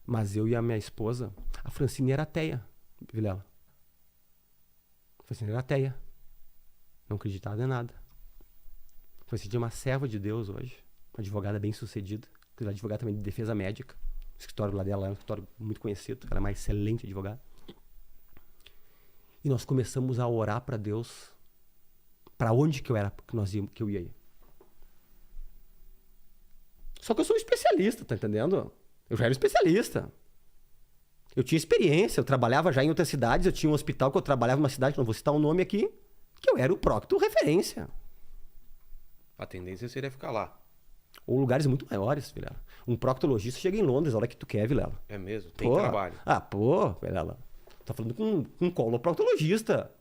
Mas eu e a minha esposa, a Francine era ateia, Vilela. A Francine era ateia. Não acreditava em nada. A Francine é uma serva de Deus hoje. Uma advogada bem sucedida. Ela é advogada também de defesa médica. O escritório lá dela é um escritório muito conhecido. Ela é uma excelente advogada. E nós começamos a orar para Deus. Para onde que eu ia ir. Só que eu sou um especialista, tá entendendo? Eu já era especialista. Eu tinha experiência, eu trabalhava já em outras cidades, eu tinha um hospital que eu trabalhava numa cidade, não vou citar o nome aqui, que eu era o procto referência. A tendência seria ficar lá. Ou lugares muito maiores, Vilela. Um proctologista chega em Londres a hora que tu quer, Vilela. É mesmo? Tem trabalho. Vilela. Tá falando com um coloproctologista,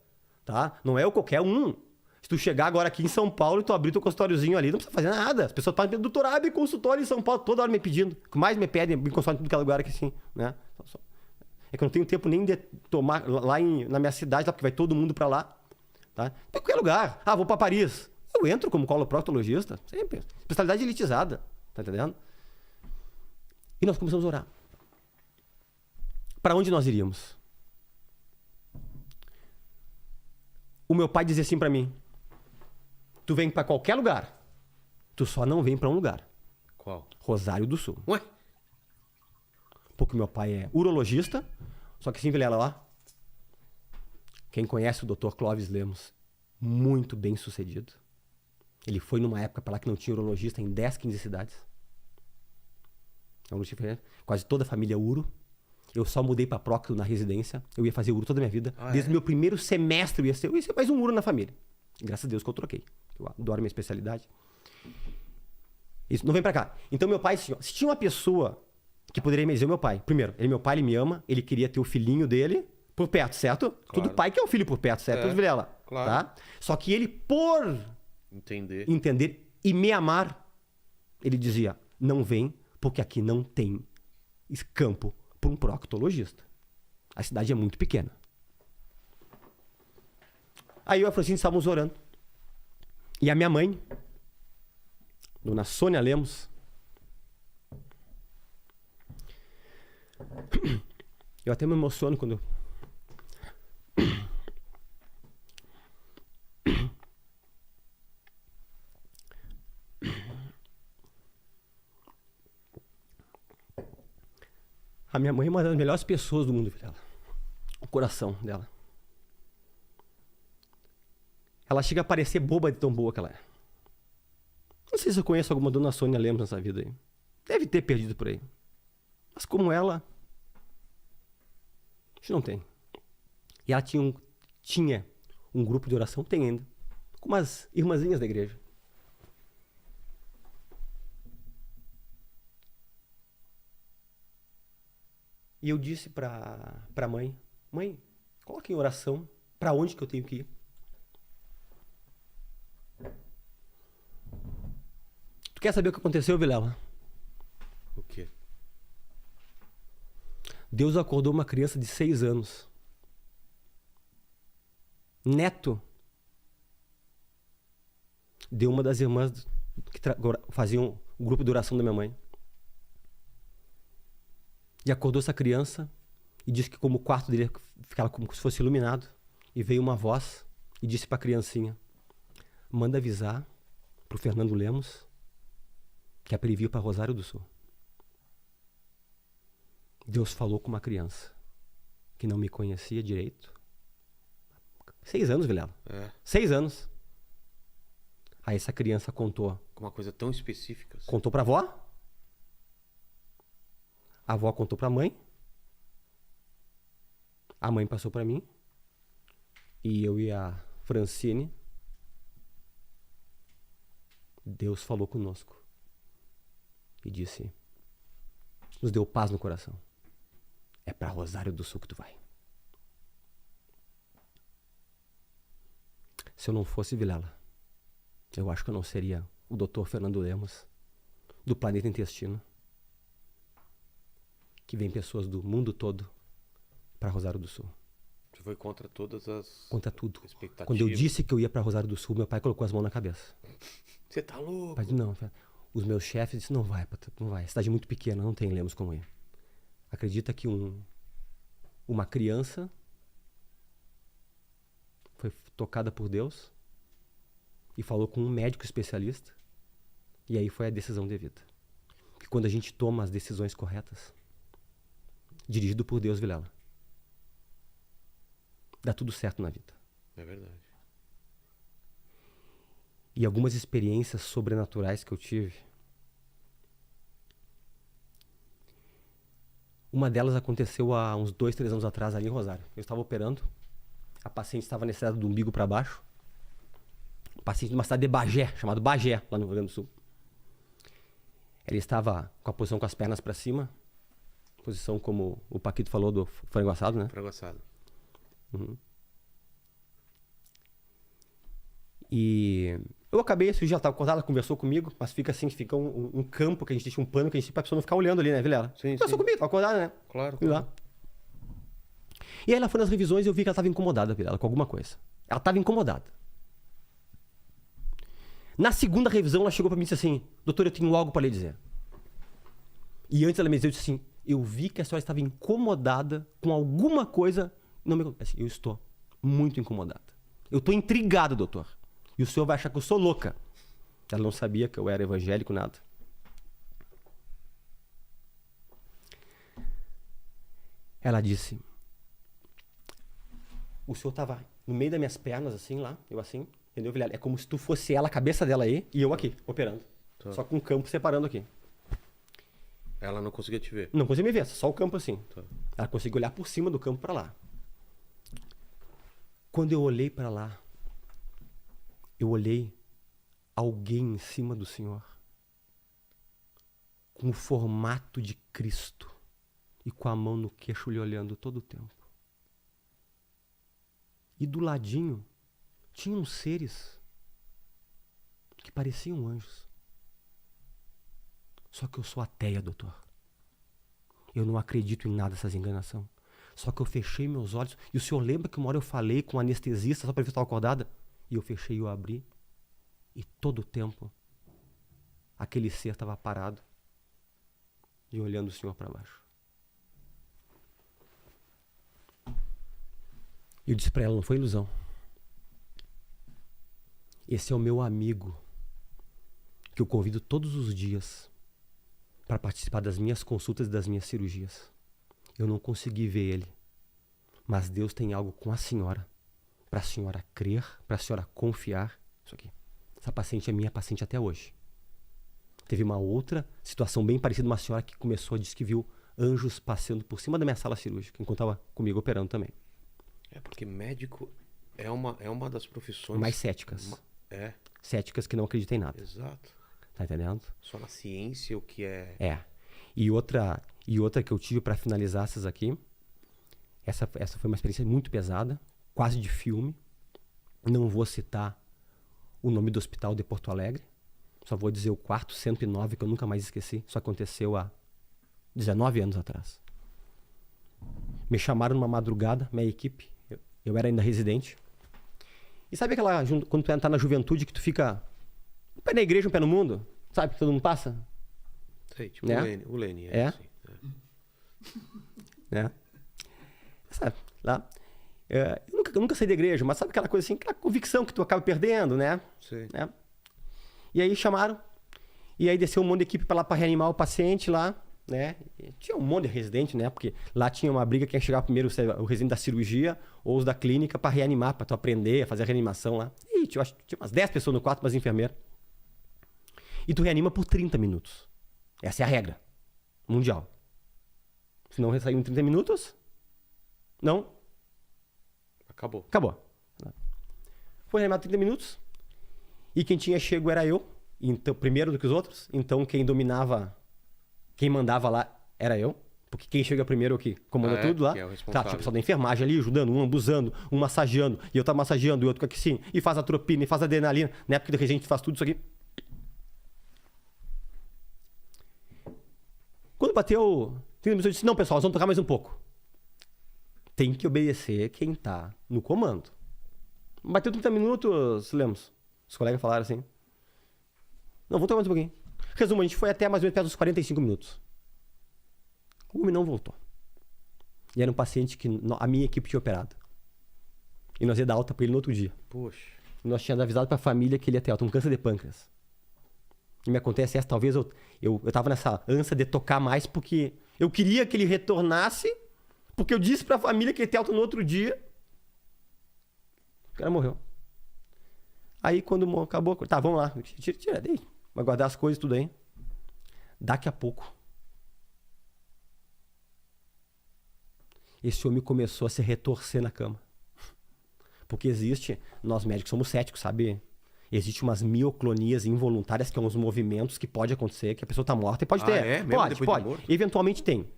tá? Não é qualquer um. Se tu chegar agora aqui em São Paulo e tu abrir teu consultóriozinho ali, não precisa fazer nada. As pessoas podem pedir, doutor, abre consultório em São Paulo, toda hora me pedindo. O que mais me pedem, me consultório em todo lugar aqui, assim, né? É que eu não tenho tempo nem de tomar lá na minha cidade, lá, porque vai todo mundo pra lá, tá? Pra qualquer lugar. Ah, vou pra Paris. Eu entro como coloproctologista, sempre. Especialidade elitizada, tá entendendo? E nós começamos a orar. Pra onde nós iríamos? O meu pai dizia assim pra mim, tu vem pra qualquer lugar, tu só não vem pra um lugar. Qual? Rosário do Sul. Ué? Porque meu pai é urologista, só que assim, Vilela, ó, quem conhece o Dr. Clóvis Lemos, muito bem sucedido. Ele foi numa época pra lá que não tinha urologista em 10, 15 cidades. Quase toda a família uro. Eu só mudei pra Procto na residência. Eu ia fazer uro toda a minha vida. Desde o meu primeiro semestre eu ia ser mais um uro na família. Graças a Deus que eu troquei. Eu adoro minha especialidade. Isso, não vem pra cá. Então meu pai, se tinha uma pessoa que poderia me dizer, meu pai, primeiro, meu pai, ele me ama, ele queria ter o filhinho dele por perto, certo? Claro. Todo pai quer o filho por perto, certo, Vilela? Claro. Tá? Só que ele, por entender e me amar, ele dizia, não vem, porque aqui não tem campo para um proctologista. A cidade é muito pequena. Aí eu e a Francine estávamos orando. E a minha mãe, dona Sônia Lemos, eu até me emociono quando a minha mãe é uma das melhores pessoas do mundo, Vilela. O coração dela. Ela chega a parecer boba de tão boa que ela é. Não sei se eu conheço alguma dona Sônia Lemos nessa vida aí. Deve ter perdido por aí. Mas como ela, a gente não tem. E ela tinha um grupo de oração, tem ainda, com umas irmãzinhas da igreja. E eu disse pra mãe, mãe, coloque em oração pra onde que eu tenho que ir. Tu quer saber o que aconteceu, Vilela? O quê? Deus acordou uma criança de 6 anos. Neto de uma das irmãs que faziam o grupo de oração da minha mãe. E acordou essa criança e disse que como o quarto dele ficava como se fosse iluminado. E veio uma voz e disse pra criancinha, manda avisar pro Fernando Lemos que é pra ele vir pra Rosário do Sul. Deus falou com uma criança que não me conhecia direito. 6 anos, Vilela. 6 anos. Aí essa criança contou. Uma coisa tão específica. Assim. Contou pra avó. A avó contou pra mãe. A mãe passou pra mim. E eu e a Francine. Deus falou conosco. E disse, nos deu paz no coração. É pra Rosário do Sul que tu vai. Se eu não fosse Vilela, eu acho que eu não seria o Dr. Fernando Lemos, do Planeta Intestino, que vem pessoas do mundo todo para Rosário do Sul. Você foi contra todas as contra tudo. Expectativas. Quando eu disse que eu ia para Rosário do Sul, meu pai colocou as mãos na cabeça. Você tá louco? Pai, não, os meus chefes disseram, não vai, a cidade é muito pequena, não tem Lemos como ir. Acredita que uma criança foi tocada por Deus e falou com um médico especialista, e aí foi a decisão devida. Que quando a gente toma as decisões corretas, dirigido por Deus, Vilela, dá tudo certo na vida. É verdade. E algumas experiências sobrenaturais que eu tive, uma delas aconteceu há uns 2, 3 anos atrás ali em Rosário. Eu estava operando, a paciente estava nessa do umbigo para baixo, paciente de uma cidade de Bagé, chamado Bagé, lá no Rio Grande do Sul. Ela estava com a posição com as pernas para cima, posição como o Paquito falou do frango assado, né? Frango assado. Uhum. E eu acabei, esse dia ela estava acordada, ela conversou comigo, mas fica assim, fica um campo que a gente deixa um pano que a gente pra pessoa não ficar olhando ali, né, Vilela? Sim, Conversou sim. comigo, estava acordada, né? Claro. Fui lá. E aí ela foi nas revisões e eu vi que ela estava incomodada, Vilela, com alguma coisa. Ela estava incomodada. Na segunda revisão, ela chegou para mim e disse assim: doutor, eu tenho algo para lhe dizer. E antes ela me disse assim: eu vi que a senhora estava incomodada com alguma coisa. Não me assim, eu estou muito incomodada. Eu estou intrigado, doutor. E o senhor vai achar que eu sou louca. Ela não sabia que eu era evangélico, nada. Ela disse: o senhor estava no meio das minhas pernas, assim, lá, eu assim, entendeu, Vilela? É como se tu fosse ela, a cabeça dela aí, e eu aqui, operando. Tá. Só com o campo separando aqui. Ela não conseguia te ver. Não conseguia me ver, só o campo assim. Tá. Ela conseguia olhar por cima do campo para lá. Quando eu olhei para lá, eu olhei alguém em cima do Senhor, com o formato de Cristo e com a mão no queixo lhe olhando todo o tempo. E do ladinho tinham seres que pareciam anjos. Só que eu sou ateia, doutor. Eu não acredito em nada dessas enganações. Só que eu fechei meus olhos. E o senhor lembra que uma hora eu falei com um anestesista só para ver se eu estava acordada? E eu fechei e eu abri. E todo o tempo, aquele ser estava parado e olhando o senhor para baixo. E eu disse para ela: não foi ilusão. Esse é o meu amigo, que eu convido todos os dias para participar das minhas consultas e das minhas cirurgias. Eu não consegui ver ele, mas Deus tem algo com a senhora, para a senhora crer, para a senhora confiar. Isso aqui. Essa paciente é minha paciente até hoje. Teve uma outra situação bem parecida, uma senhora que começou a dizer que viu anjos passando por cima da minha sala cirúrgica, enquanto estava comigo operando também. É porque médico é uma das profissões Mais céticas. É, Céticas que não acreditam em nada. exato. Tá entendendo? Só na ciência o que é. É. E outra que eu tive para finalizar essas aqui, essa foi uma experiência muito pesada, quase de filme. Não vou citar o nome do hospital de Porto Alegre, só vou dizer o quarto 109, que eu nunca mais esqueci. Isso aconteceu há 19 anos atrás. Me chamaram numa madrugada, minha equipe, eu era ainda residente. E sabe aquela, quando tu tá na juventude, que tu fica um pé na igreja, um pé no mundo? Sabe que todo mundo passa? Sei, tipo Né? o Lênin. É? Assim, Né? Sabe, lá. Eu nunca saí da igreja, mas sabe aquela coisa assim, aquela convicção que tu acaba perdendo, né? Sei. Né? E aí chamaram, e aí desceu um monte de equipe para lá para reanimar o paciente lá, né? E tinha um monte de residente, né? Porque lá tinha uma briga quem ia chegar primeiro, o residente da cirurgia ou os da clínica para reanimar, para tu aprender a fazer a reanimação lá. E tinha umas 10 pessoas no quarto, umas enfermeiras. E tu reanima por 30 minutos. Essa é a regra mundial. Se não sair em 30 minutos, não. Acabou. Acabou. Foi reanimado 30 minutos. E quem tinha chego era eu. Então, primeiro do que os outros. Então quem dominava, quem mandava lá era eu. Porque quem chega primeiro é o que comanda tudo lá. Que é o Tá, responsável. tinha o pessoal da enfermagem ali, ajudando, um abusando, um massageando. E eu tava massageando, e outro aqui sim. E faz atropina, e faz adrenalina. Na época de gente faz tudo isso aqui. Quando bateu 30 minutos, eu disse: não, pessoal, nós vamos tocar mais um pouco. Tem que obedecer quem tá no comando. Bateu 30 minutos, Lemos. Os colegas falaram assim: não, vamos tocar mais um pouquinho. Resumo, a gente foi até mais ou menos perto dos 45 minutos. O homem não voltou. E era um paciente que a minha equipe tinha operado. E nós ia dar alta pra ele no outro dia. Poxa. E nós tínhamos avisado pra família que ele ia ter alta, um câncer de pâncreas. E me acontece essa, talvez eu tava nessa ânsia de tocar mais porque eu queria que ele retornasse, porque eu disse pra família que ele ia ter alta no outro dia. O cara morreu. Aí quando acabou, tá, vamos lá, tira daí, vai guardar as coisas tudo aí. Daqui a pouco, esse homem começou a se retorcer na cama. Porque nós médicos somos céticos, sabe? Existem umas mioclonias involuntárias, que são uns movimentos que pode acontecer, que a pessoa tá morta e pode ter. É? Mesmo Pode. depois de morto? Eventualmente tem.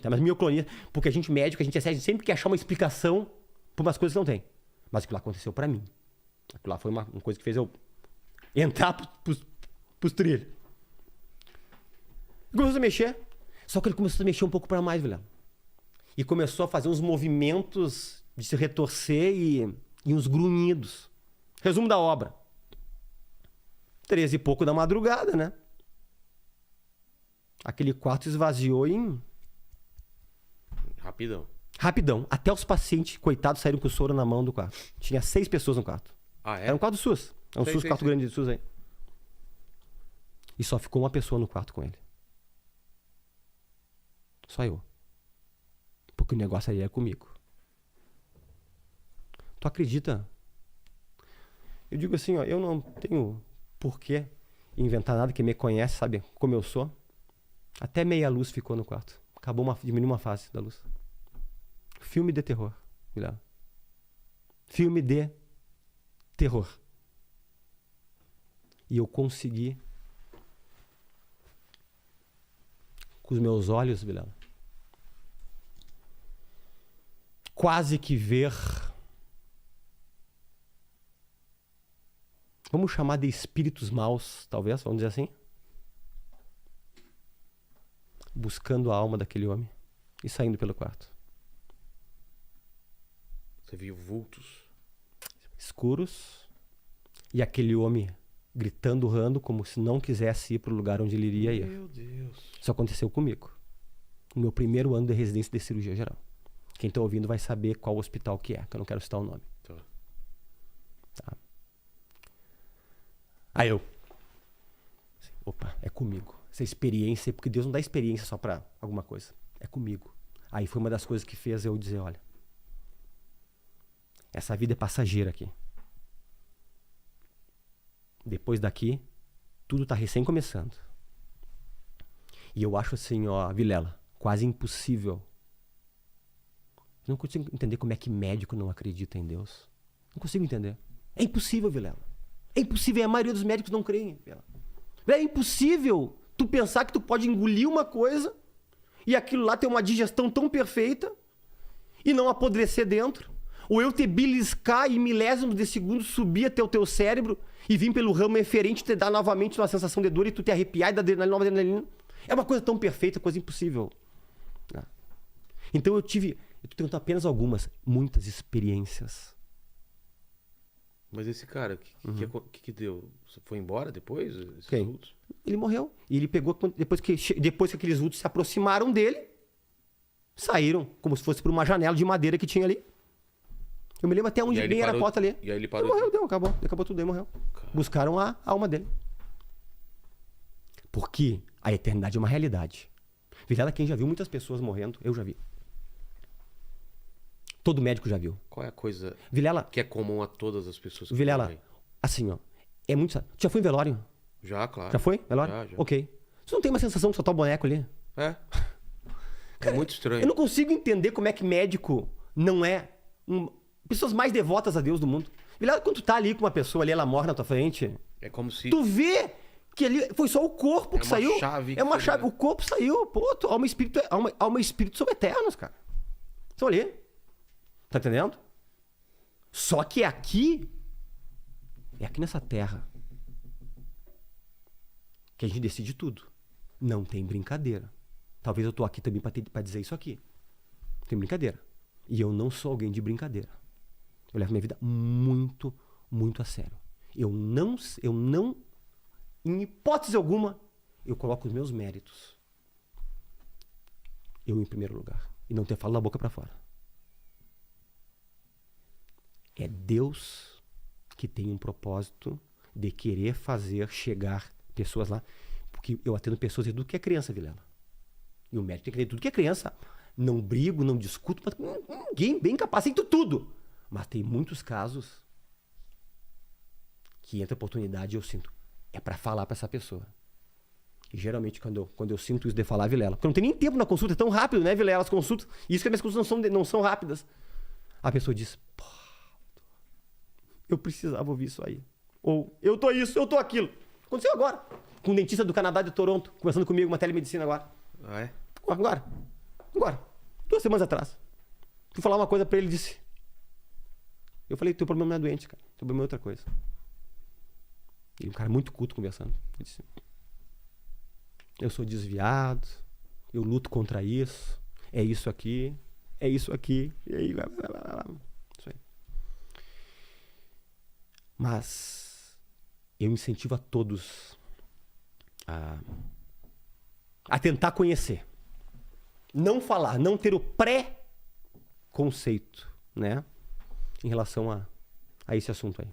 Mas mioclonia, porque a gente médico, a gente sempre quer achar uma explicação por umas coisas que não tem. Mas aquilo lá aconteceu pra mim. Aquilo lá foi uma coisa que fez eu entrar pros trilhos. Ele começou a mexer. Só que ele começou a mexer um pouco pra mais, velho. E começou a fazer uns movimentos de se retorcer e uns grunhidos. Resumo da obra. 13 e pouco da madrugada, né? Aquele quarto esvaziou Rapidão. Até os pacientes, coitados, saíram com o soro na mão do quarto. Tinha 6 pessoas no quarto. Ah, é? Era um quarto do SUS. É um quarto grande do SUS aí. E só ficou uma pessoa no quarto com ele. Só eu. Porque o negócio aí é comigo. Tu acredita? Eu digo assim, ó, eu não tenho porquê inventar nada, que me conhece, sabe como eu sou. Até meia luz ficou no quarto. Diminuiu uma fase da luz. Filme de terror, Guilherme. Filme de terror. E eu consegui, com os meus olhos, Guilherme, quase que ver, vamos chamar de espíritos maus, talvez, vamos dizer assim, buscando a alma daquele homem e saindo pelo quarto. Você viu vultos Escuros, e aquele homem gritando, urrando, como se não quisesse ir para o lugar onde ele iria ir. Meu Deus. Isso aconteceu comigo. No meu primeiro ano de residência de cirurgia geral. Quem está ouvindo vai saber qual hospital que eu não quero citar o nome. Tá. Aí eu... Opa, é comigo. Essa experiência, porque Deus não dá experiência só para alguma coisa. É comigo. Aí foi uma das coisas que fez eu dizer, olha, essa vida é passageira aqui. Depois daqui, tudo tá recém começando. E eu acho assim, ó, Vilela, quase impossível. Eu não consigo entender como é que médico não acredita em Deus. Não consigo entender. É impossível, Vilela. É impossível, e a maioria dos médicos não creem, Vilela. É impossível tu pensar que tu pode engolir uma coisa e aquilo lá ter uma digestão tão perfeita e não apodrecer dentro. Ou eu te beliscar e milésimos de segundo subir até o teu cérebro e vir pelo ramo eferente te dar novamente uma sensação de dor e tu te arrepiar e dar nova adrenalina. É uma coisa tão perfeita, coisa impossível. Então eu tô tendo apenas muitas experiências. Mas esse cara, o que deu? Você foi embora depois? Quem? Vultos? Ele morreu. E ele pegou, depois que aqueles vultos se aproximaram dele, saíram como se fosse por uma janela de madeira que tinha ali. Eu me lembro até onde bem era a porta ali. E aí ele parou. Ele morreu, acabou tudo, aí morreu. Caramba. Buscaram a alma dele. Porque a eternidade é uma realidade. Vilela, quem já viu muitas pessoas morrendo, eu já vi. Todo médico já viu. Qual é a coisa Vilela, que é comum a todas as pessoas que Vilela, morrem? assim, ó, é muito... Tu já foi em velório? Já, claro. Já foi? Velório? Já. Ok. Você não tem uma sensação de soltar o boneco ali? É. É muito estranho. Eu não consigo entender como é que médico não é pessoas mais devotas a Deus do mundo. Vilela, quando tu tá ali com uma pessoa ali, ela morre na tua frente... É como se... Tu vê que ali foi só o corpo que saiu. Chave é uma chave. O corpo saiu. Pô, alma e espírito são eternos, cara. Estão ali. Tá entendendo? Só que aqui... É aqui nessa terra que a gente decide tudo. Não tem brincadeira. Talvez eu tô aqui também pra dizer isso aqui. Não tem brincadeira. E eu não sou alguém de brincadeira. Eu levo minha vida muito, muito a sério. Eu não, em hipótese alguma, eu coloco os meus méritos. Eu em primeiro lugar. e não ter falo da boca para fora. É Deus que tem um propósito de querer fazer chegar pessoas lá. Porque eu atendo pessoas de tudo que é criança, Vilela. E o médico tem que atender tudo que é criança. Não brigo, não discuto, mas ninguém bem capacito tudo. Mas tem muitos casos que entra oportunidade e eu sinto, é para falar para essa pessoa. E geralmente quando eu sinto isso de falar, Vilela, porque eu não tenho nem tempo na consulta, é tão rápido, né, Vilela, as consultas. E isso que as minhas consultas não são rápidas. A pessoa diz, pô, eu precisava ouvir isso aí. Ou, eu tô isso, eu tô aquilo. Aconteceu agora. Com um dentista do Canadá de Toronto, conversando comigo, uma telemedicina agora. Ah, é? Agora. 2 semanas atrás. Fui falar uma coisa pra ele e disse. Eu falei, teu problema não é doente, cara. Teu problema é outra coisa. E um cara muito culto conversando. Ele disse, eu sou desviado, eu luto contra isso, é isso aqui, e aí, isso aí. Mas eu incentivo a todos a tentar conhecer. Não falar, não ter o pré-conceito, né? Em relação a esse assunto aí.